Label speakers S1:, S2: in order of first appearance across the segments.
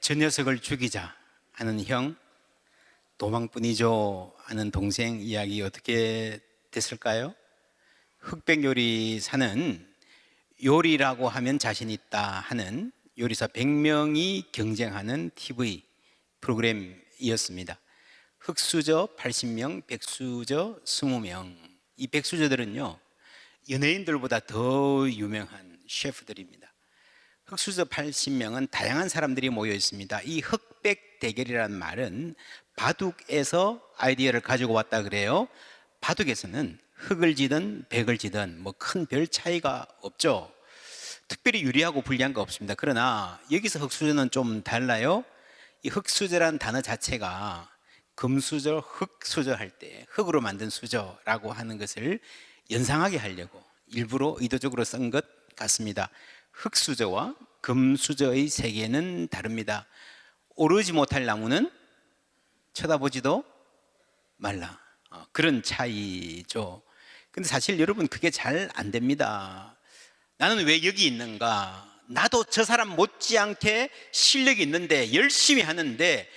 S1: 저 녀석을 죽이자 하는 형, 도망뿐이죠 하는 동생 이야기 어떻게 됐을까요? 흑백 요리사는 요리라고 하면 자신 있다 하는 요리사 100명이 경쟁하는 TV 프로그램이었습니다. 흑수저 80명, 백수저 20명. 이 백수저들은요, 연예인들보다 더 유명한 셰프들입니다. 흑수저 80명은 다양한 사람들이 모여 있습니다. 이 흑백 대결이라는 말은 바둑에서 아이디어를 가지고 왔다 그래요. 바둑에서는 흑을 지든 백을 지든 뭐 큰 별 차이가 없죠. 특별히 유리하고 불리한 거 없습니다. 그러나 여기서 흑수저는 좀 달라요. 이 흑수저라는 단어 자체가 금수저, 흑수저 할 때 흑으로 만든 수저라고 하는 것을 연상하게 하려고 일부러 의도적으로 쓴 것 같습니다. 흑수저와 금수저의 세계는 다릅니다. 오르지 못할 나무는 쳐다보지도 말라. 그런 차이죠. 근데 사실 여러분 그게 잘 안 됩니다. 나는 왜 여기 있는가? 나도 저 사람 못지않게 실력이 있는데 열심히 하는데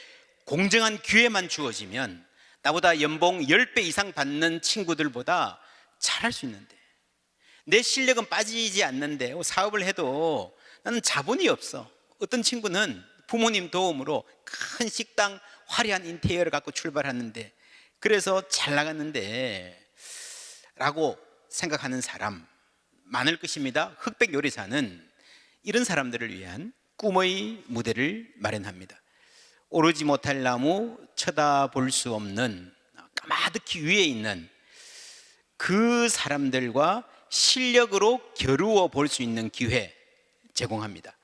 S1: 공정한 기회만 주어지면 나보다 연봉 10배 이상 받는 친구들보다 잘할 수 있는데 내 실력은 빠지지 않는데 사업을 해도 나는 자본이 없어. 어떤 친구는 부모님 도움으로 큰 식당 화려한 인테리어를 갖고 출발하는데 그래서 잘 나갔는데 라고 생각하는 사람 많을 것입니다. 흑백 요리사는 이런 사람들을 위한 꿈의 무대를 마련합니다. 오르지 못할 나무, 쳐다볼 수 없는 까마득히 위에 있는 그 사람들과 실력으로 겨루어 볼 수 있는 기회 제공합니다.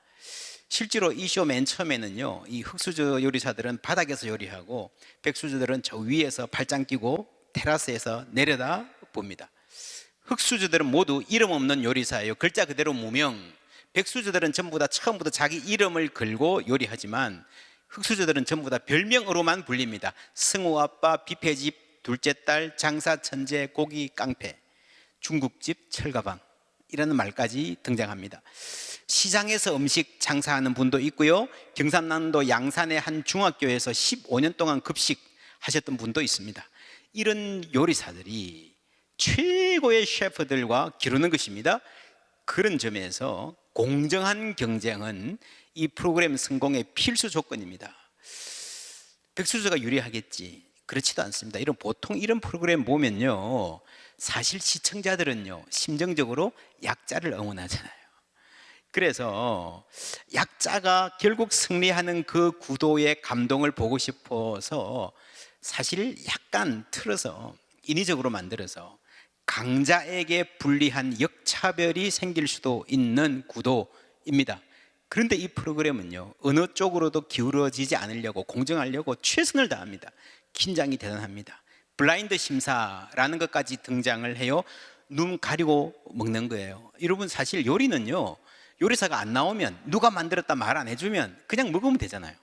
S1: 실제로 이 쇼 맨 처음에는요, 이 흑수저 요리사들은 바닥에서 요리하고 백수저들은 저 위에서 팔짱 끼고 테라스에서 내려다 봅니다. 흑수저들은 모두 이름 없는 요리사예요. 글자 그대로 무명. 백수저들은 전부 다 처음부터 자기 이름을 걸고 요리하지만 흑수저들은 전부 다 별명으로만 불립니다. 승우 아빠, 뷔페집, 둘째 딸, 장사 천재, 고기 깡패, 중국집 철가방 이라는 말까지 등장합니다. 시장에서 음식 장사하는 분도 있고요, 경상남도 양산의 한 중학교에서 15년 동안 급식 하셨던 분도 있습니다. 이런 요리사들이 최고의 셰프들과 기르는 것입니다. 그런 점에서 공정한 경쟁은 이 프로그램 성공의 필수 조건입니다. 백수저가 유리하겠지? 그렇지도 않습니다. 보통 이런 프로그램 보면요, 사실 시청자들은요 심정적으로 약자를 응원하잖아요. 그래서 약자가 결국 승리하는 그 구도의 감동을 보고 싶어서 사실 약간 틀어서 인위적으로 만들어서 강자에게 불리한 역차별이 생길 수도 있는 구도입니다. 그런데 이 프로그램은요 어느 쪽으로도 기울어지지 않으려고, 공정하려고 최선을 다합니다. 긴장이 대단합니다. 블라인드 심사라는 것까지 등장을 해요. 눈 가리고 먹는 거예요. 여러분, 사실 요리는요, 요리사가 안 나오면, 누가 만들었다 말 안 해주면 그냥 먹으면 되잖아요.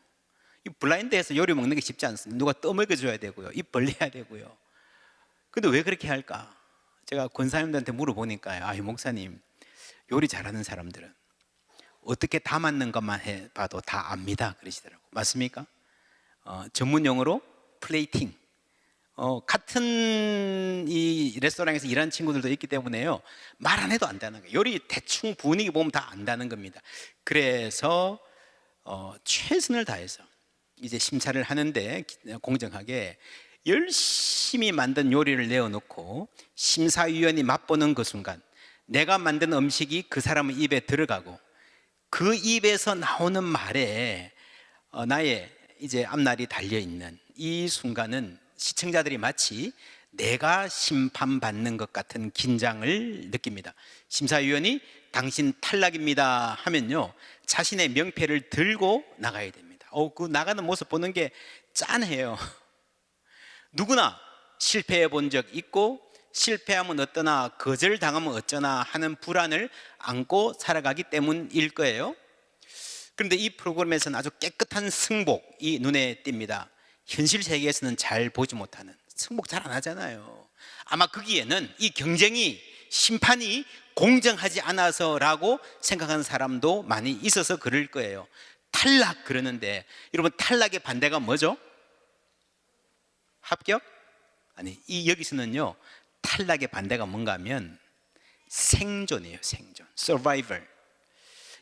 S1: 이 블라인드에서 요리 먹는 게 쉽지 않습니다. 누가 떠먹여줘야 되고요, 입 벌려야 되고요. 근데 왜 그렇게 할까? 제가 권사님들한테 물어보니까요, 이 목사님, 요리 잘하는 사람들은 어떻게 다 맞는 것만 해봐도 다 압니다 그러시더라고요. 맞습니까? 전문 용어로 플레이팅. 같은 이 레스토랑에서 일하는 친구들도 있기 때문에요, 말 안 해도 안다는 거예요. 요리 대충 분위기 보면 다 안다는 겁니다. 그래서 최선을 다해서 이제 심사를 하는데 공정하게 열심히 만든 요리를 내어놓고 심사위원이 맛보는 그 순간 내가 만든 음식이 그 사람의 입에 들어가고 그 입에서 나오는 말에 나의 이제 앞날이 달려있는 이 순간은 시청자들이 마치 내가 심판받는 것 같은 긴장을 느낍니다. 심사위원이 당신 탈락입니다 하면요, 자신의 명패를 들고 나가야 됩니다. 그 나가는 모습 보는 게 짠해요. 누구나 실패해 본 적 있고 실패하면 어떠나 거절당하면 어쩌나 하는 불안을 안고 살아가기 때문일 거예요. 그런데 이 프로그램에서는 아주 깨끗한 승복이 눈에 띕니다. 현실 세계에서는 잘 보지 못하는, 승복 잘 안 하잖아요. 아마 거기에는 이 경쟁이, 심판이 공정하지 않아서라고 생각하는 사람도 많이 있어서 그럴 거예요. 탈락 그러는데 여러분 탈락의 반대가 뭐죠? 합격? 아니, 여기서는요 탈락의 반대가 뭔가 하면 생존이에요. 생존, survival.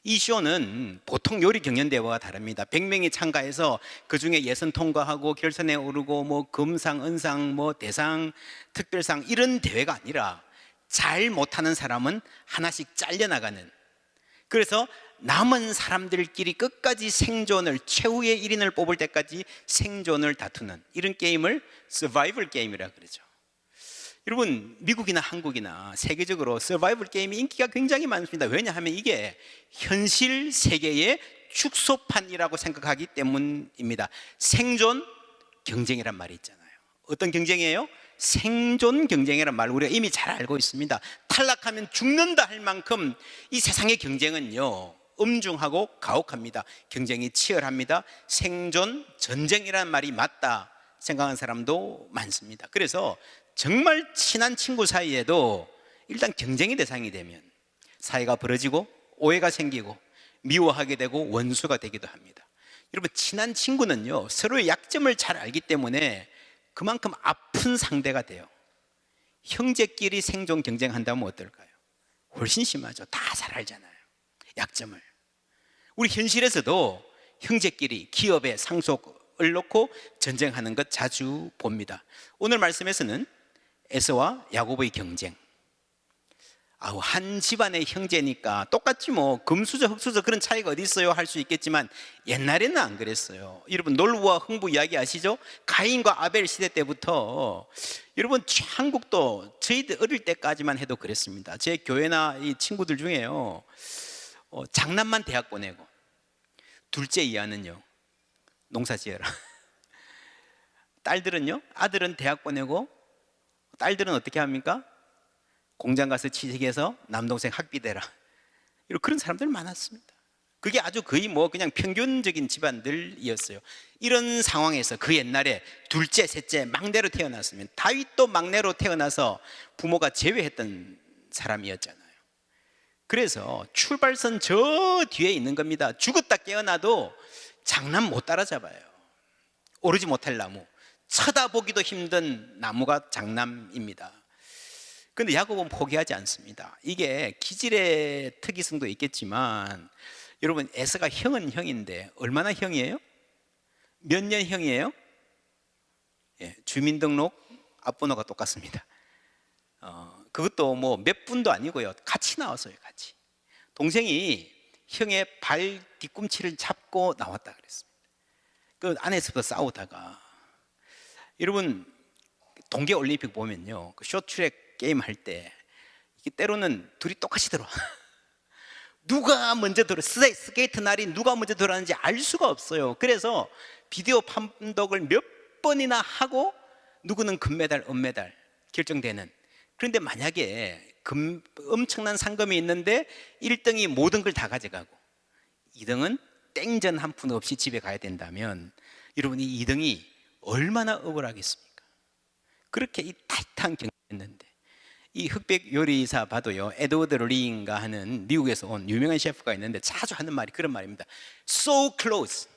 S1: 이 쇼는 보통 요리 경연대회와 다릅니다. 100명이 참가해서 그 중에 예선 통과하고 결선에 오르고 뭐 금상, 은상, 뭐 대상, 특별상 이런 대회가 아니라 잘 못하는 사람은 하나씩 잘려나가는, 그래서 남은 사람들끼리 끝까지 생존을, 최후의 1인을 뽑을 때까지 생존을 다투는 이런 게임을 서바이벌 게임이라고 그러죠. 여러분, 미국이나 한국이나 세계적으로 서바이벌 게임이 인기가 굉장히 많습니다. 왜냐하면 이게 현실 세계의 축소판이라고 생각하기 때문입니다. 생존 경쟁이란 말이 있잖아요. 어떤 경쟁이에요? 생존 경쟁이란 말 우리가 이미 잘 알고 있습니다. 탈락하면 죽는다 할 만큼 이 세상의 경쟁은요 엄중하고 가혹합니다. 경쟁이 치열합니다. 생존, 전쟁이라는 말이 맞다 생각하는 사람도 많습니다. 그래서 정말 친한 친구 사이에도 일단 경쟁의 대상이 되면 사이가 벌어지고 오해가 생기고 미워하게 되고 원수가 되기도 합니다. 여러분, 친한 친구는요 서로의 약점을 잘 알기 때문에 그만큼 아픈 상대가 돼요. 형제끼리 생존 경쟁한다면 어떨까요? 훨씬 심하죠. 다 잘 알잖아요, 약점을. 우리 현실에서도 형제끼리 기업의 상속을 놓고 전쟁하는 것 자주 봅니다. 오늘 말씀에서는 에서와 야곱의 경쟁. 한 집안의 형제니까 똑같지 뭐 금수저 흙수저 그런 차이가 어디 있어요 할 수 있겠지만 옛날에는 안 그랬어요. 여러분, 놀부와 흥부 이야기 아시죠? 가인과 아벨 시대 때부터 여러분 한국도 저희들 어릴 때까지만 해도 그랬습니다. 제 교회나 이 친구들 중에요 장남만 대학 보내고 둘째 이하는요 농사 지어라. 딸들은요, 아들은 대학 보내고 딸들은 어떻게 합니까? 공장 가서 취직해서 남동생 학비대라. 이런 그런 사람들 많았습니다. 그게 아주 거의 뭐 그냥 평균적인 집안들이었어요. 이런 상황에서 그 옛날에 둘째, 셋째, 막내로 태어났으면, 다윗도 막내로 태어나서 부모가 제외했던 사람이었잖아요. 그래서 출발선 저 뒤에 있는 겁니다. 죽었다 깨어나도 장남 못 따라잡아요. 오르지 못할 나무, 쳐다보기도 힘든 나무가 장남입니다. 그런데 야곱은 포기하지 않습니다. 이게 기질의 특이성도 있겠지만 여러분, 에서가 형은 형인데 얼마나 형이에요? 몇 년 형이에요? 주민등록 앞번호가 똑같습니다. 그것도 뭐 몇 분도 아니고요, 같이 나왔어요. 같이. 동생이 형의 발 뒤꿈치를 잡고 나왔다 그랬습니다. 그 안에서부터 싸우다가, 여러분 동계올림픽 보면요 그 숏트랙 게임 할 때 이게 때로는 둘이 똑같이 들어와. 누가 먼저 들어, 스케이트 날이 누가 먼저 들어왔는지 알 수가 없어요. 그래서 비디오 판독을 몇 번이나 하고 누구는 금메달, 은메달 결정되는. 그런데 만약에 엄청난 상금이 있는데 1등이 모든 걸 다 가져가고 2등은 땡전 한 푼 없이 집에 가야 된다면 여러분, 이 2등이 얼마나 억울하겠습니까? 그렇게 이 타이트한 경기였는데, 이 흑백 요리사 봐도요 에드워드 링가 하는 미국에서 온 유명한 셰프가 있는데 자주 하는 말이 그런 말입니다. So close,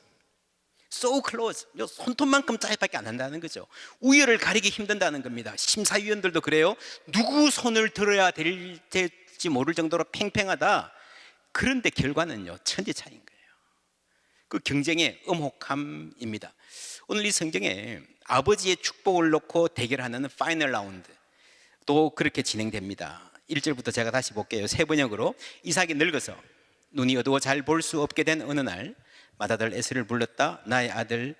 S1: so close. 손톱만큼 짜이밖에 안 한다는 거죠. 우열을 가리기 힘든다는 겁니다. 심사위원들도 그래요. 누구 손을 들어야 될지 모를 정도로 팽팽하다. 그런데 결과는요 천지 차이인 거예요. 그 경쟁의 엄혹함입니다. 오늘 이 성경에 아버지의 축복을 놓고 대결하는 파이널 라운드 또 그렇게 진행됩니다. 1절부터 제가 다시 볼게요. 새 번역으로. 이삭이 늙어서 눈이 어두워 잘 볼 수 없게 된 어느 날 맏아들 에서를 불렀다. 나의 아들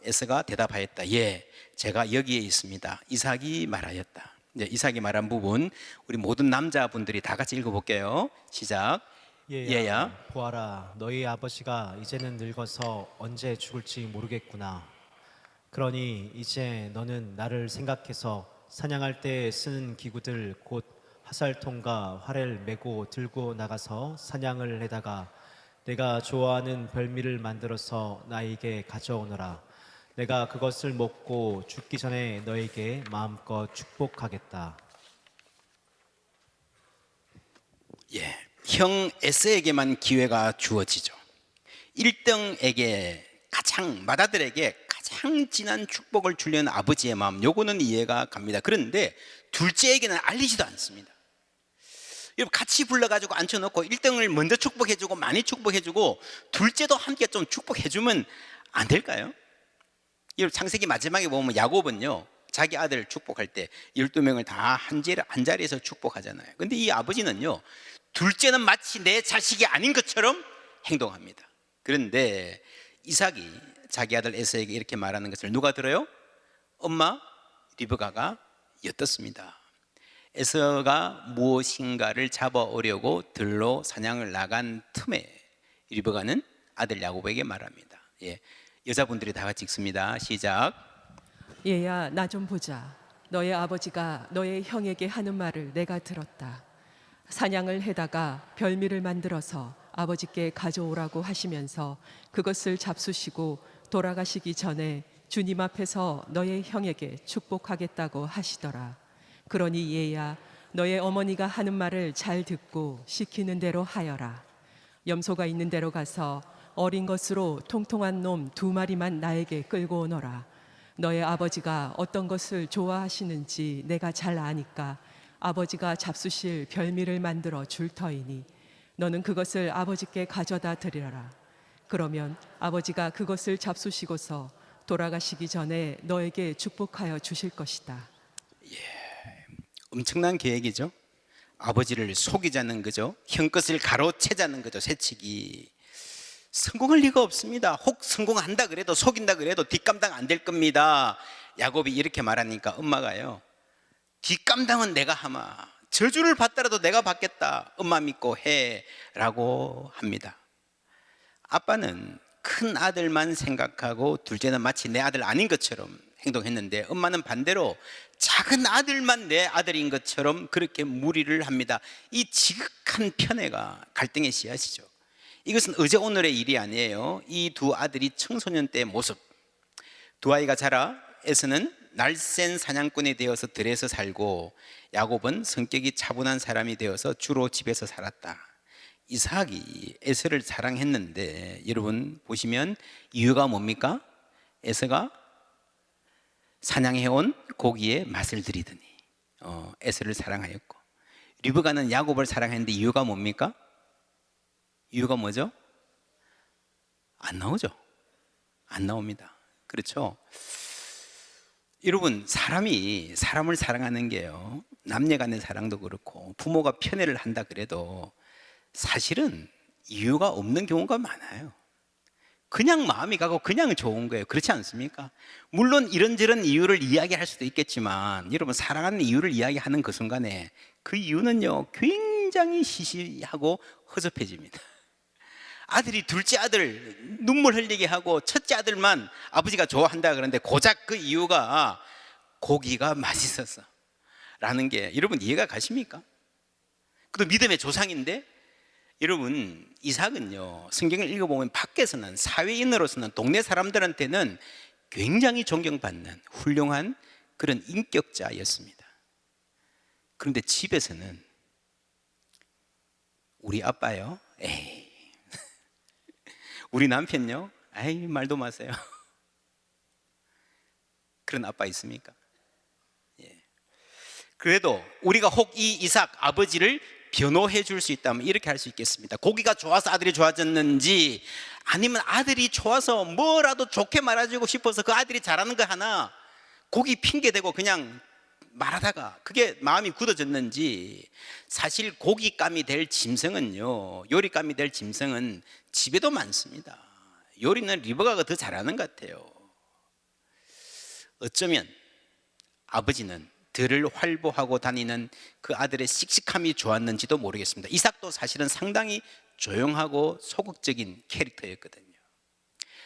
S1: 에서가 대답하였다. 예, 제가 여기에 있습니다. 이삭이 말하였다. 이제 이삭이 말한 부분 우리 모든 남자분들이 다 같이 읽어볼게요. 시작. 얘야,
S2: 보아라, 너희 아버지가 이제는 늙어서 언제 죽을지 모르겠구나. 그러니 이제 너는 나를 생각해서 사냥할 때 쓰는 기구들 곧 화살통과 활을 메고 들고 나가서 사냥을 해다가 내가 좋아하는 별미를 만들어서 나에게 가져오너라. 내가 그것을 먹고 죽기 전에 너에게 마음껏 축복하겠다.
S1: 형 에서에게만 기회가 주어지죠. 1등에게 맏아들에게 가장 진한 축복을 주려는 아버지의 마음, 요거는 이해가 갑니다. 그런데 둘째에게는 알리지도 않습니다. 여러분, 같이 불러가지고 앉혀놓고 1등을 먼저 축복해주고 많이 축복해주고 둘째도 함께 좀 축복해주면 안 될까요? 여러분, 창세기 마지막에 보면 야곱은요, 자기 아들 축복할 때 12명을 다 한 자리에서 축복하잖아요. 근데 이 아버지는요, 둘째는 마치 내 자식이 아닌 것처럼 행동합니다. 그런데 이삭이 자기 아들 에서에게 이렇게 말하는 것을 누가 들어요? 엄마 리브가가 엿듣습니다. 에서가 무엇인가를 잡아오려고 들로 사냥을 나간 틈에 리브가는 아들 야곱에게 말합니다. 예, 여자분들이 다 같이 읽습니다. 시작.
S3: 얘야, 나 좀 보자. 너의 아버지가 너의 형에게 하는 말을 내가 들었다. 사냥을 해다가 별미를 만들어서 아버지께 가져오라고 하시면서 그것을 잡수시고 돌아가시기 전에 주님 앞에서 너의 형에게 축복하겠다고 하시더라. 그러니 얘야, 너의 어머니가 하는 말을 잘 듣고 시키는 대로 하여라. 염소가 있는 데로 가서 어린 것으로 통통한 놈 2마리만 나에게 끌고 오너라. 너의 아버지가 어떤 것을 좋아하시는지 내가 잘 아니까 아버지가 잡수실 별미를 만들어 줄 터이니 너는 그것을 아버지께 가져다 드리라. 그러면 아버지가 그것을 잡수시고서 돌아가시기 전에 너에게 축복하여 주실 것이다.
S1: 엄청난 계획이죠. 아버지를 속이자는 거죠. 형 것을 가로채자는 거죠. 새치기. 성공할 리가 없습니다. 혹 성공한다 그래도, 속인다 그래도 뒷감당 안 될 겁니다. 야곱이 이렇게 말하니까 엄마가요, 뒷감당은 내가 하마, 저주를 받더라도 내가 받겠다, 엄마 믿고 해 라고 합니다. 아빠는 큰 아들만 생각하고 둘째는 마치 내 아들 아닌 것처럼 행동했는데, 엄마는 반대로 작은 아들만 내 아들인 것처럼 그렇게 무리를 합니다. 이 지극한 편애가 갈등의 씨앗이죠. 이것은 어제 오늘의 일이 아니에요. 이 두 아들이 청소년 때의 모습. 두 아이가 자라 에서는 날쌘 사냥꾼이 되어서 들에서 살고, 야곱은 성격이 차분한 사람이 되어서 주로 집에서 살았다. 이삭이 에서를 사랑했는데, 여러분 보시면 이유가 뭡니까? 에서가 사냥해온 고기의 맛을 들이더니 에서를 사랑하였고, 리브가는 야곱을 사랑했는데 이유가 뭡니까? 이유가 뭐죠? 안 나오죠. 안 나옵니다. 그렇죠? 여러분, 사람이 사람을 사랑하는 게요, 남녀 간의 사랑도 그렇고 부모가 편애를 한다 그래도 사실은 이유가 없는 경우가 많아요. 그냥 마음이 가고 그냥 좋은 거예요. 그렇지 않습니까? 물론 이런저런 이유를 이야기할 수도 있겠지만, 여러분, 사랑하는 이유를 이야기하는 그 순간에 그 이유는요, 굉장히 시시하고 허접해집니다. 아들이 둘째 아들 눈물 흘리게 하고 첫째 아들만 아버지가 좋아한다 그러는데 고작 그 이유가 고기가 맛있었어 라는 게, 여러분 이해가 가십니까? 그도 믿음의 조상인데, 여러분 이삭은요, 성경을 읽어보면 밖에서는, 사회인으로서는, 동네 사람들한테는 굉장히 존경받는 훌륭한 그런 인격자였습니다. 그런데 집에서는 우리 아빠요, 에이, 우리 남편요, 아이 말도 마세요. 그런 아빠 있습니까? 예. 그래도 우리가 혹 이 이삭 아버지를 변호해 줄 수 있다면 이렇게 할 수 있겠습니다. 고기가 좋아서 아들이 좋아졌는지, 아니면 아들이 좋아서 뭐라도 좋게 말해주고 싶어서 그 아들이 잘하는 거 하나 고기 핑계대고 그냥 말하다가 그게 마음이 굳어졌는지, 사실 고깃감이 될 짐승은요, 요리감이 될 짐승은 집에도 많습니다. 요리는 리브가가 더 잘하는 것 같아요. 어쩌면 아버지는 들을 활보하고 다니는 그 아들의 씩씩함이 좋았는지도 모르겠습니다. 이삭도 사실은 상당히 조용하고 소극적인 캐릭터였거든요.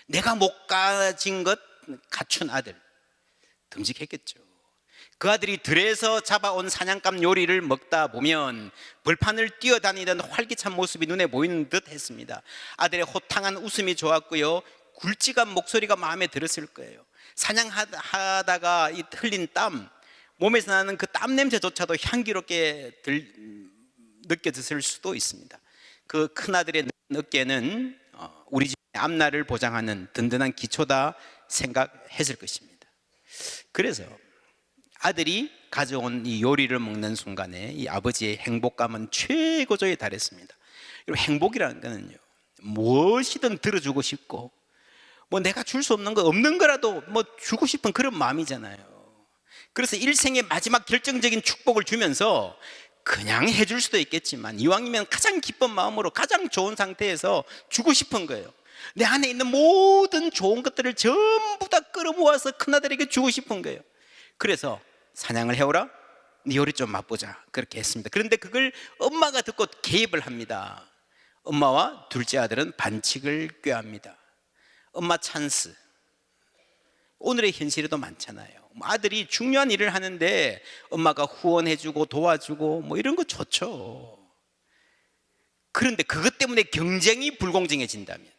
S1: 내가 못 가진 것 갖춘 아들, 듬직했겠죠. 그 아들이 들에서 잡아온 사냥감 요리를 먹다 보면 벌판을 뛰어다니던 활기찬 모습이 눈에 보이는 듯 했습니다. 아들의 호탕한 웃음이 좋았고요, 굵직한 목소리가 마음에 들었을 거예요. 사냥하다가 이 흘린 땀, 몸에서 나는 그 땀 냄새조차도 향기롭게 느껴졌을 수도 있습니다. 그 큰아들의 어깨는 우리 집에 앞날을 보장하는 든든한 기초다 생각했을 것입니다. 그래서 아들이 가져온 이 요리를 먹는 순간에 이 아버지의 행복감은 최고조에 달했습니다. 여러분, 행복이라는 거는요, 무엇이든 들어주고 싶고, 뭐 내가 줄 수 없는 거, 없는 거라도 뭐 주고 싶은 그런 마음이잖아요. 그래서 일생의 마지막 결정적인 축복을 주면서 그냥 해줄 수도 있겠지만 이왕이면 가장 기쁜 마음으로 가장 좋은 상태에서 주고 싶은 거예요. 내 안에 있는 모든 좋은 것들을 전부 다 끌어모아서 큰아들에게 주고 싶은 거예요. 그래서 사냥을 해오라, 네 요리 좀 맛보자, 그렇게 했습니다. 그런데 그걸 엄마가 듣고 개입을 합니다. 엄마와 둘째 아들은 반칙을 꾀합니다. 엄마 찬스. 오늘의 현실에도 많잖아요. 아들이 중요한 일을 하는데 엄마가 후원해주고 도와주고 뭐 이런 거 좋죠. 그런데 그것 때문에 경쟁이 불공정해진다면,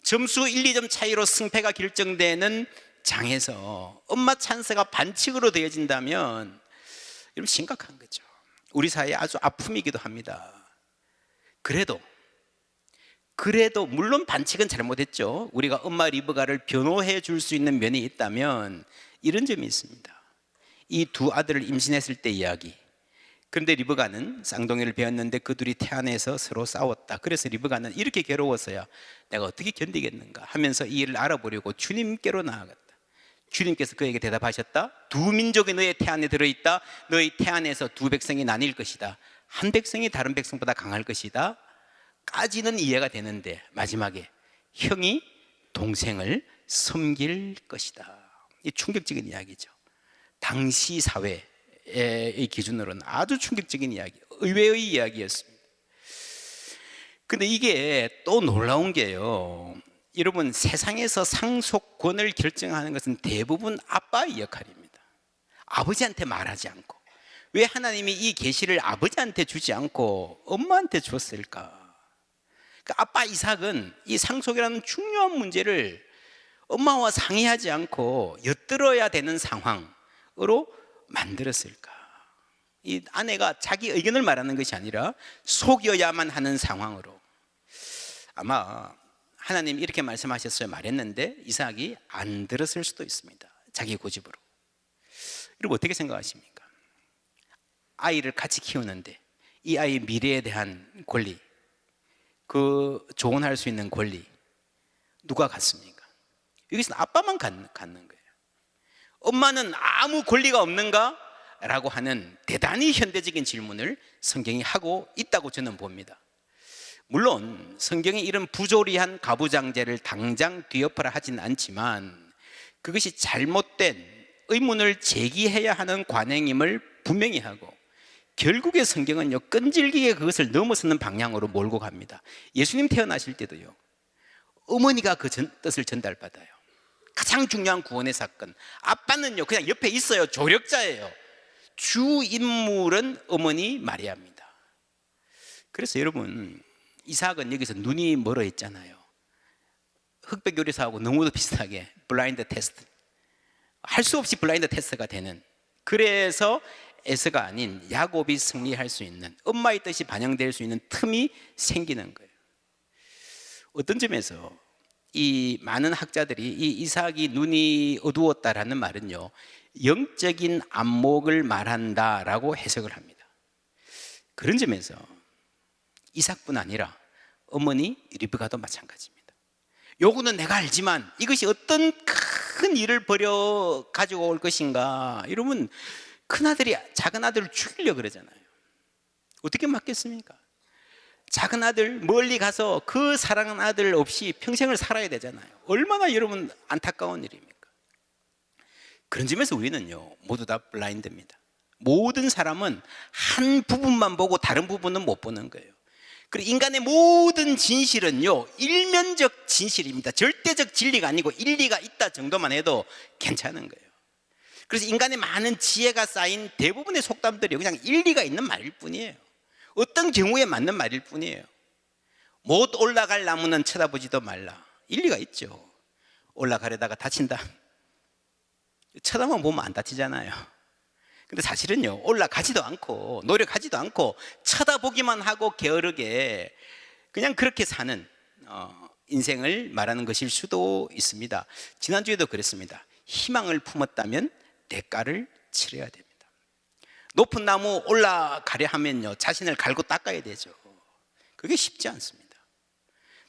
S1: 점수 1, 2점 차이로 승패가 결정되는 장에서 엄마 찬스가 반칙으로 되어진다면 이러면 심각한 거죠. 우리 사회의 아주 아픔이기도 합니다. 그래도 물론 반칙은 잘못했죠. 우리가 엄마 리브가를 변호해 줄 수 있는 면이 있다면 이런 점이 있습니다. 이 두 아들을 임신했을 때 이야기. 그런데 리브가는 쌍둥이를 배웠는데 그 둘이 태안에서 서로 싸웠다. 그래서 리브가는 이렇게 괴로웠어야 내가 어떻게 견디겠는가 하면서 이 일을 알아보려고 주님께로 나아갔다. 주님께서 그에게 대답하셨다. 두 민족이 너의 태안에 들어있다. 너의 태안에서 두 백성이 나뉠 것이다. 한 백성이 다른 백성보다 강할 것이다 까지는 이해가 되는데, 마지막에 형이 동생을 섬길 것이다. 이 충격적인 이야기죠. 당시 사회의 기준으로는 아주 충격적인 이야기, 의외의 이야기였습니다. 근데 이게 또 놀라운 게요, 여러분, 세상에서 상속권을 결정하는 것은 대부분 아빠의 역할입니다. 아버지한테 말하지 않고. 왜 하나님이 이 계시를 아버지한테 주지 않고 엄마한테 줬을까? 그러니까 아빠 이삭은 이 상속이라는 중요한 문제를 엄마와 상의하지 않고 엿들어야 되는 상황으로 만들었을까? 이 아내가 자기 의견을 말하는 것이 아니라 속여야만 하는 상황으로. 아마 하나님 이렇게 말씀하셨어요, 말했는데 이삭이 안 들었을 수도 있습니다. 자기 고집으로. 여러분, 어떻게 생각하십니까? 아이를 같이 키우는데 이 아이의 미래에 대한 권리, 그 조언할 수 있는 권리, 누가 갖습니까? 여기서는 아빠만 갖는 거예요. 엄마는 아무 권리가 없는가? 라고 하는 대단히 현대적인 질문을 성경이 하고 있다고 저는 봅니다. 물론 성경이 이런 부조리한 가부장제를 당장 뒤엎어라 하진 않지만 그것이 잘못된 의문을 제기해야 하는 관행임을 분명히 하고, 결국에 성경은요, 끈질기게 그것을 넘어서는 방향으로 몰고 갑니다. 예수님 태어나실 때도요, 어머니가 그 뜻을 전달받아요. 가장 중요한 구원의 사건. 아빠는요 그냥 옆에 있어요. 조력자예요. 주 인물은 어머니 마리아입니다. 그래서 여러분, 이삭은 여기서 눈이 멀어 있잖아요. 흑백 요리사하고 너무도 비슷하게 블라인드 테스트, 할 수 없이 블라인드 테스트가 되는, 그래서 에서가 아닌 야곱이 승리할 수 있는, 엄마의 뜻이 반영될 수 있는 틈이 생기는 거예요. 어떤 점에서 이 많은 학자들이 이 이삭이 눈이 어두웠다라는 말은요, 영적인 안목을 말한다라고 해석을 합니다. 그런 점에서 이삭뿐 아니라 어머니 리브가도 마찬가지입니다. 요거는 내가 알지만 이것이 어떤 큰 일을 벌여 가지고 올 것인가, 이러면 큰아들이 작은 아들을 죽이려고 그러잖아요. 어떻게 맞겠습니까? 작은 아들 멀리 가서 그 사랑하는 아들 없이 평생을 살아야 되잖아요. 얼마나 여러분 안타까운 일입니까? 그런 점에서 우리는요 모두 다 블라인드입니다. 모든 사람은 한 부분만 보고 다른 부분은 못 보는 거예요. 그리고 인간의 모든 진실은요 일면적 진실입니다. 절대적 진리가 아니고 일리가 있다 정도만 해도 괜찮은 거예요. 그래서 인간의 많은 지혜가 쌓인 대부분의 속담들이 그냥 일리가 있는 말일 뿐이에요. 어떤 경우에 맞는 말일 뿐이에요. 못 올라갈 나무는 쳐다보지도 말라. 일리가 있죠. 올라가려다가 다친다. 쳐다만 보면 안 다치잖아요. 근데 사실은요 올라가지도 않고 노력하지도 않고 쳐다보기만 하고 게으르게 그냥 그렇게 사는 인생을 말하는 것일 수도 있습니다. 지난주에도 그랬습니다. 희망을 품었다면 대가를 치러야 됩니다. 높은 나무 올라가려 하면요, 자신을 갈고 닦아야 되죠. 그게 쉽지 않습니다.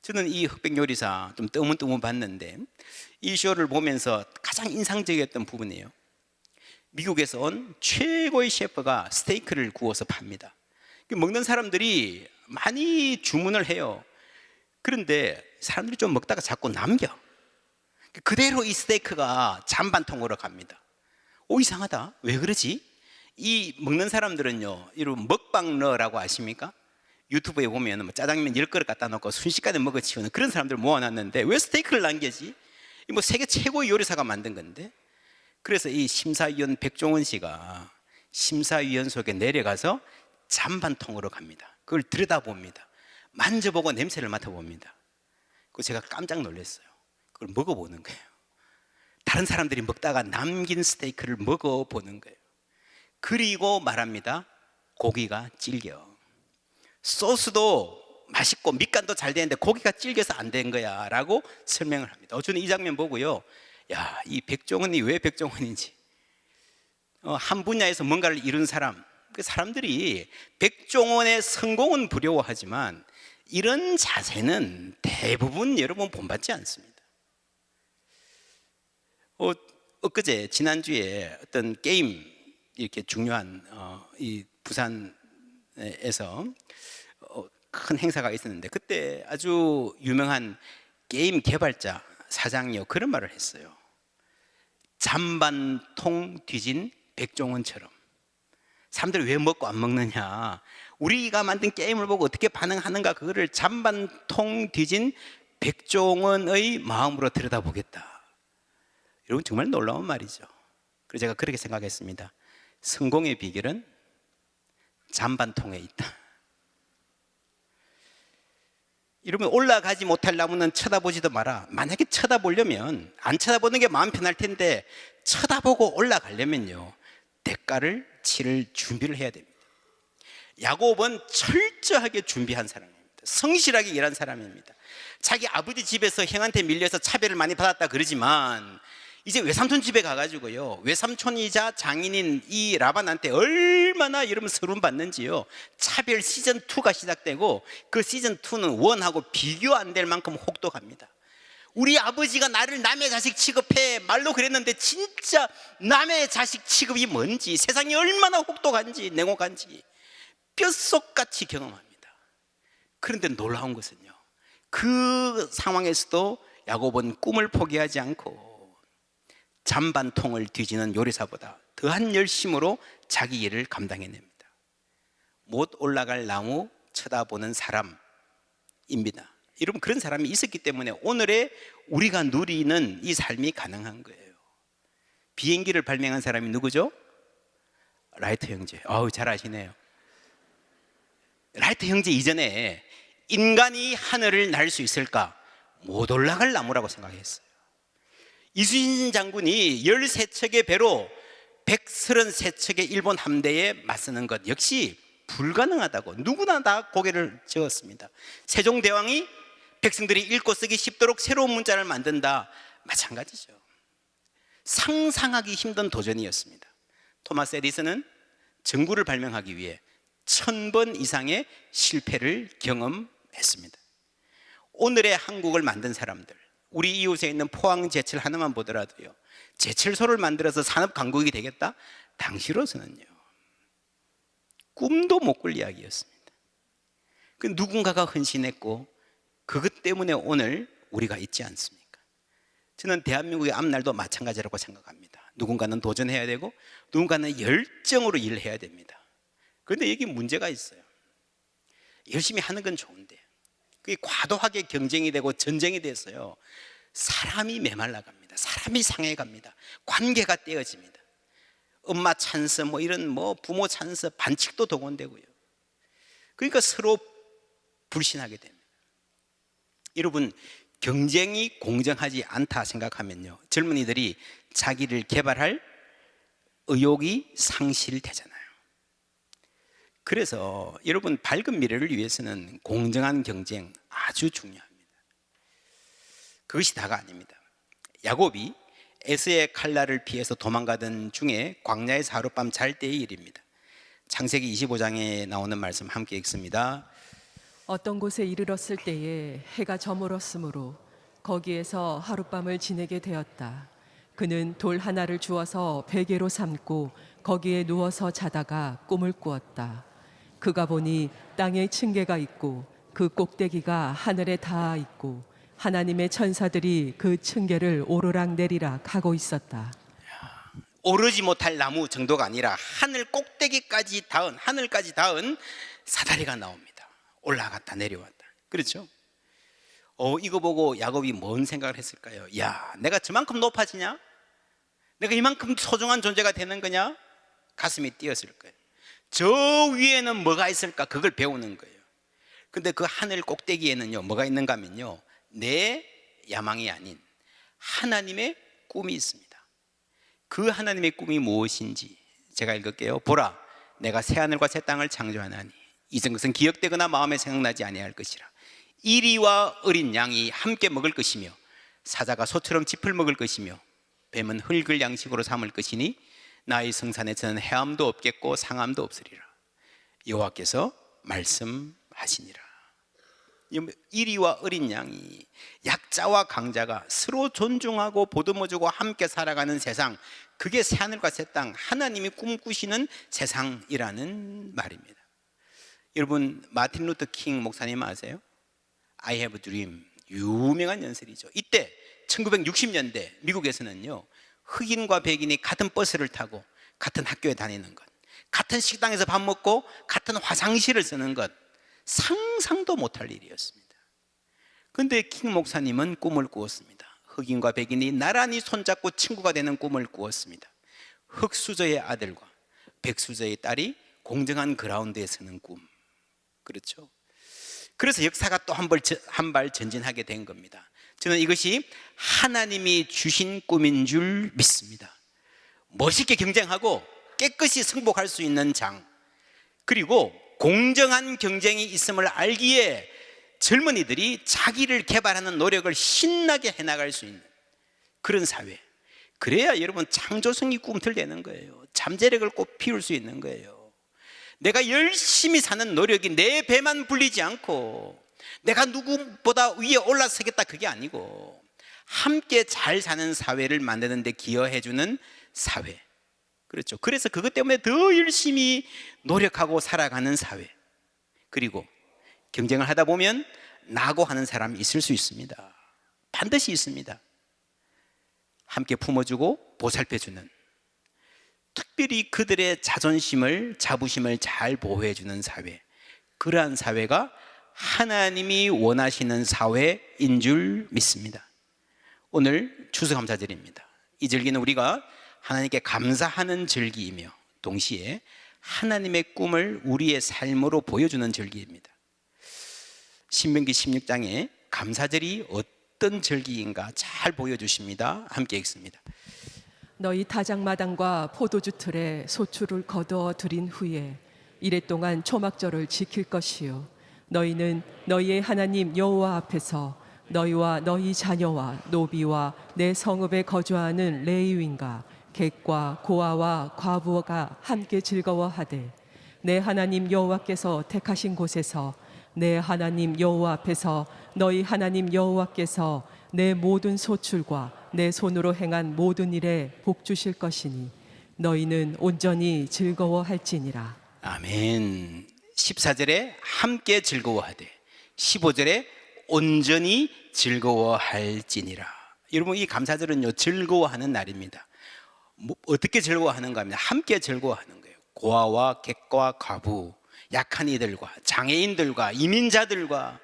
S1: 저는 이 흑백요리사 좀 뜨문뜨문 봤는데 이 쇼를 보면서 가장 인상적이었던 부분이에요. 미국에서 온 최고의 셰프가 스테이크를 구워서 팝니다. 먹는 사람들이 많이 주문을 해요. 그런데 사람들이 좀 먹다가 자꾸 남겨. 그대로 이 스테이크가 잔반통으로 갑니다. 오, 이상하다. 왜 그러지? 이 먹는 사람들은요, 이런 먹방러라고 아십니까? 유튜브에 보면 뭐 짜장면 10그릇 갖다 놓고 순식간에 먹어치우는 그런 사람들 모아놨는데 왜 스테이크를 남겨지? 뭐 세계 최고의 요리사가 만든 건데. 그래서 이 심사위원 백종원 씨가 심사위원석에 내려가서 잔반통으로 갑니다. 그걸 들여다봅니다. 만져보고 냄새를 맡아봅니다. 그거 제가 깜짝 놀랐어요. 그걸 먹어보는 거예요. 다른 사람들이 먹다가 남긴 스테이크를 먹어보는 거예요. 그리고 말합니다. 고기가 질겨. 소스도 맛있고 밑간도 잘 되는데 고기가 질겨서 안 된 거야 라고 설명을 합니다. 저는 이 장면 보고요, 야, 이 백종원이 왜 백종원인지, 한 분야에서 뭔가를 이룬 사람, 그 사람들이 백종원의 성공은 부러워하지만 이런 자세는 대부분 여러분 본받지 않습니다. 엊그제 지난주에 어떤 게임, 이렇게 중요한 이 부산에서 큰 행사가 있었는데 그때 아주 유명한 게임 개발자 사장이요, 그런 말을 했어요. 잔반통 뒤진 백종원처럼. 사람들이 왜 먹고 안 먹느냐, 우리가 만든 게임을 보고 어떻게 반응하는가, 그거를 잔반통 뒤진 백종원의 마음으로 들여다보겠다. 여러분, 정말 놀라운 말이죠. 그래서 제가 그렇게 생각했습니다. 성공의 비결은 잔반통에 있다. 여러분, 올라가지 못할 나무는 쳐다보지도 마라. 만약에 쳐다보려면, 안 쳐다보는 게 마음 편할 텐데 쳐다보고 올라가려면요, 대가를 치를 준비를 해야 됩니다. 야곱은 철저하게 준비한 사람입니다. 성실하게 일한 사람입니다. 자기 아버지 집에서 형한테 밀려서 차별을 많이 받았다 그러지만 이제 외삼촌 집에 가가지고요, 외삼촌이자 장인인 이 라반한테 얼마나 여러분 서름 받는지요. 차별 시즌2가 시작되고 그 시즌2는 1하고 비교 안 될 만큼 혹독합니다. 우리 아버지가 나를 남의 자식 취급해, 말로 그랬는데 진짜 남의 자식 취급이 뭔지, 세상이 얼마나 혹독한지 냉혹한지 뼛속같이 경험합니다. 그런데 놀라운 것은요, 그 상황에서도 야곱은 꿈을 포기하지 않고 잔반통을 뒤지는 요리사보다 더한 열심으로 자기 일을 감당해냅니다. 못 올라갈 나무 쳐다보는 사람입니다. 여러분, 그런 사람이 있었기 때문에 오늘의 우리가 누리는 이 삶이 가능한 거예요. 비행기를 발명한 사람이 누구죠? 라이트 형제. 잘 아시네요. 라이트 형제 이전에 인간이 하늘을 날 수 있을까? 못 올라갈 나무라고 생각했어요. 이순신 장군이 13척의 배로 133척의 일본 함대에 맞서는 것 역시 불가능하다고 누구나 다 고개를 저었습니다. 세종대왕이 백성들이 읽고 쓰기 쉽도록 새로운 문자를 만든다, 마찬가지죠. 상상하기 힘든 도전이었습니다. 토마스 에디슨은 전구를 발명하기 위해 1000번 이상의 실패를 경험했습니다. 오늘의 한국을 만든 사람들, 우리 이웃에 있는 포항 제철 하나만 보더라도요, 제철소를 만들어서 산업 강국이 되겠다? 당시로서는요, 꿈도 못 꿀 이야기였습니다. 그 누군가가 헌신했고 그것 때문에 오늘 우리가 있지 않습니까? 저는 대한민국의 앞날도 마찬가지라고 생각합니다. 누군가는 도전해야 되고 누군가는 열정으로 일해야 됩니다. 그런데 여기 문제가 있어요. 열심히 하는 건 좋은데 그게 과도하게 경쟁이 되고 전쟁이 돼서요, 사람이 메말라갑니다. 사람이 상해갑니다. 관계가 떼어집니다. 엄마 찬스, 이런 부모 찬스, 반칙도 동원되고요. 그러니까 서로 불신하게 됩니다. 여러분, 경쟁이 공정하지 않다 생각하면요, 젊은이들이 자기를 개발할 의욕이 상실되잖아요. 그래서 여러분, 밝은 미래를 위해서는 공정한 경쟁 아주 중요합니다. 그것이 다가 아닙니다. 야곱이 에서의 칼날을 피해서 도망가던 중에 광야에서 하룻밤 잘 때의 일입니다. 창세기 25장에 나오는 말씀 함께 읽습니다.
S3: 어떤 곳에 이르렀을 때에 해가 저물었으므로 거기에서 하룻밤을 지내게 되었다. 그는 돌 하나를 주어서 베개로 삼고 거기에 누워서 자다가 꿈을 꾸었다. 그가 보니 땅에 층계가 있고 그 꼭대기가 하늘에 닿아 있고 하나님의 천사들이 그 층계를 오르락 내리락 하고 있었다.
S1: 오르지 못할 나무 정도가 아니라 하늘까지 닿은 사다리가 나옵니다. 올라갔다 내려왔다. 그렇죠? 이거 보고 야곱이 뭔 생각을 했을까요? 야, 내가 저만큼 높아지냐? 내가 이만큼 소중한 존재가 되는 거냐? 가슴이 뛰었을 거예요. 저 위에는 뭐가 있을까? 그걸 배우는 거예요. 근데 그 하늘 꼭대기에는요, 뭐가 있는가 하면요, 내 야망이 아닌 하나님의 꿈이 있습니다. 그 하나님의 꿈이 무엇인지 제가 읽을게요. 보라, 내가 새하늘과 새 땅을 창조하나니 이전 것은 기억되거나 마음에 생각나지 아니할 것이라. 이리와 어린 양이 함께 먹을 것이며 사자가 소처럼 짚을 먹을 것이며 뱀은 흙을 양식으로 삼을 것이니 나의 성산에 저는 해함도 없겠고 상함도 없으리라. 여호와께서 말씀하시니라. 이리와 어린 양이, 약자와 강자가 서로 존중하고 보듬어주고 함께 살아가는 세상, 그게 새하늘과 새 땅, 하나님이 꿈꾸시는 세상이라는 말입니다. 여러분, 마틴 루터 킹 목사님 아세요? I have a dream, 유명한 연설이죠. 이때 1960년대 미국에서는요, 흑인과 백인이 같은 버스를 타고 같은 학교에 다니는 것, 같은 식당에서 밥 먹고 같은 화장실을 쓰는 것, 상상도 못할 일이었습니다. 그런데 킹 목사님은 꿈을 꾸었습니다. 흑인과 백인이 나란히 손잡고 친구가 되는 꿈을 꾸었습니다. 흑수저의 아들과 백수저의 딸이 공정한 그라운드에 서는 꿈. 그렇죠? 그래서 역사가 또 한 발 전진하게 된 겁니다. 저는 이것이 하나님이 주신 꿈인 줄 믿습니다. 멋있게 경쟁하고 깨끗이 승복할 수 있는 장, 그리고 공정한 경쟁이 있음을 알기에 젊은이들이 자기를 개발하는 노력을 신나게 해나갈 수 있는 그런 사회, 그래야 여러분 창조성이 꿈틀대는 거예요. 잠재력을 꽃 피울 수 있는 거예요. 내가 열심히 사는 노력이 내 배만 불리지 않고 내가 누구보다 위에 올라서겠다, 그게 아니고 함께 잘 사는 사회를 만드는 데 기여해주는 사회. 그렇죠. 그래서 그것 때문에 더 열심히 노력하고 살아가는 사회. 그리고 경쟁을 하다 보면 나고 하는 사람이 있을 수 있습니다. 반드시 있습니다. 함께 품어주고 보살펴주는, 특별히 그들의 자존심을, 자부심을 잘 보호해주는 사회, 그러한 사회가 하나님이 원하시는 사회인 줄 믿습니다. 오늘 추수감사절입니다. 이 절기는 우리가 하나님께 감사하는 절기이며 동시에 하나님의 꿈을 우리의 삶으로 보여주는 절기입니다. 신명기 16장에 감사절이 어떤 절기인가 잘 보여주십니다. 함께 읽습니다.
S3: 너희 다장마당과 포도주 틀에 소출을 거두어 들인 후에 이래 동안 초막절을 지킬 것이요, 너희는 너희의 하나님 여호와 앞에서 너희와 너희 자녀와 노비와 내 성읍에 거주하는 레위인과 객과 고아와 과부가 함께 즐거워하되 내 하나님 여호와께서 택하신 곳에서 내 하나님 여호와 앞에서 너희 하나님 여호와께서 내 모든 소출과 내 손으로 행한 모든 일에 복 주실 것이니 너희는 온전히 즐거워할지니라.
S1: 아멘. 14절에 함께 즐거워하되 15절에 온전히 즐거워할지니라. 여러분, 이 감사절은요, 즐거워하는 날입니다. 어떻게 즐거워하는가 하면 함께 즐거워하는 거예요. 고아와 객과 과부, 약한 이들과 장애인들과 이민자들과,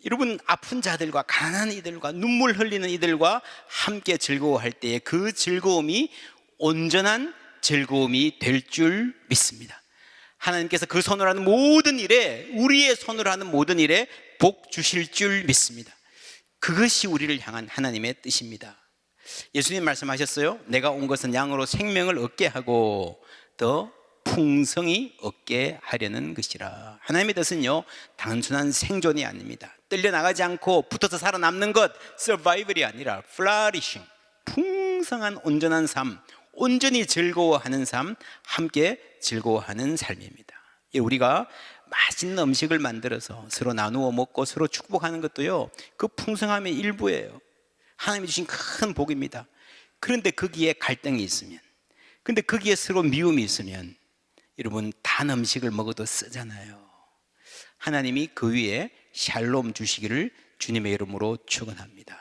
S1: 여러분 아픈 자들과 가난한 이들과 눈물 흘리는 이들과 함께 즐거워할 때에 그 즐거움이 온전한 즐거움이 될 줄 믿습니다. 하나님께서 그 손으로 하는 모든 일에, 우리의 손으로 하는 모든 일에 복 주실 줄 믿습니다. 그것이 우리를 향한 하나님의 뜻입니다. 예수님 말씀하셨어요. 내가 온 것은 양으로 생명을 얻게 하고 더 풍성이 얻게 하려는 것이라. 하나님의 뜻은요, 단순한 생존이 아닙니다. 떨려나가지 않고 붙어서 살아남는 것, 서바이벌이 아니라 플라리싱, 풍성한 온전한 삶, 온전히 즐거워하는 삶, 함께 즐거워하는 삶입니다. 우리가 맛있는 음식을 만들어서 서로 나누어 먹고 서로 축복하는 것도요, 그 풍성함의 일부예요. 하나님이 주신 큰 복입니다. 그런데 거기에 갈등이 있으면, 근데 거기에 서로 미움이 있으면 여러분, 단 음식을 먹어도 쓰잖아요. 하나님이 그 위에 샬롬 주시기를 주님의 이름으로 축원합니다.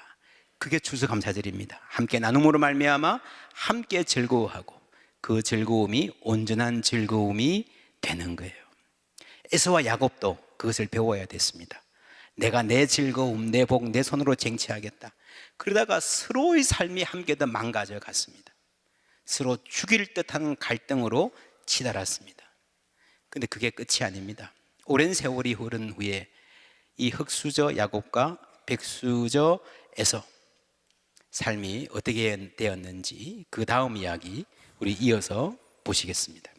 S1: 그게 추수감사절입니다. 함께 나눔으로 말미암아 함께 즐거워하고 그 즐거움이 온전한 즐거움이 되는 거예요. 에서와 야곱도 그것을 배워야 됐습니다. 내가 내 즐거움, 내 복, 내 손으로 쟁취하겠다. 그러다가 서로의 삶이 함께 더 망가져 갔습니다. 서로 죽일 듯한 갈등으로 치달았습니다. 근데 그게 끝이 아닙니다. 오랜 세월이 흐른 후에 이 흙수저 야곱과 백수저 에서 삶이 어떻게 되었는지 그 다음 이야기 우리 이어서 보시겠습니다.